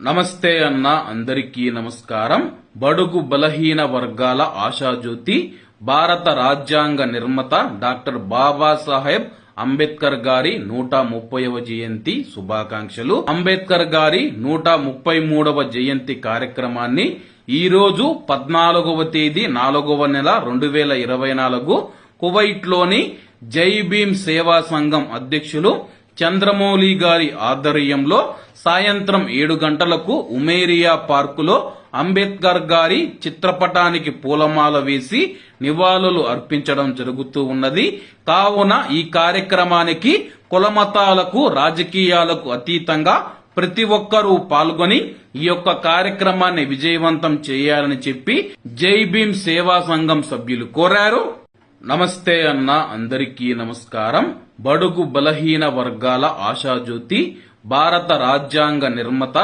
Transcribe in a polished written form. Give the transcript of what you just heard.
నమస్తే అన్న అందరికీ నమస్కారం. బడుగు బలహీన వర్గాల ఆశాజ్యోతి భారత రాజ్యాంగ నిర్మాత డాక్టర్ బాబాసాహెబ్ అంబేద్కర్ గారి 130వ జయంతి శుభాకాంక్షలు. అంబేద్కర్ గారి 133వ జయంతి కార్యక్రమాన్ని ఈ రోజు 14వ తేదీ 4వ నెల 2024 కువైట్ లోని జై భీమ్ సేవా సంఘం అధ్యక్షులు చంద్రమౌళి గారి ఆధ్వర్యంలో సాయంత్రం 7 గంటలకు ఉమేరియా పార్కులో అంబేద్కర్ గారి చిత్రపటానికి పూలమాల వేసి నివాళులు అర్పించడం జరుగుతూ ఉన్నది. కావున ఈ కార్యక్రమానికి కులమతాలకు రాజకీయాలకు అతీతంగా ప్రతి ఒక్కరూ పాల్గొని ఈ యొక్క కార్యక్రమాన్ని విజయవంతం చేయాలని చెప్పి జై భీమ్ సేవా సంఘం సభ్యులు కోరారు. నమస్తే అన్న అందరికీ నమస్కారం. బడుగు బలహీన వర్గాల ఆశాజ్యోతి భారత రాజ్యాంగ నిర్మాత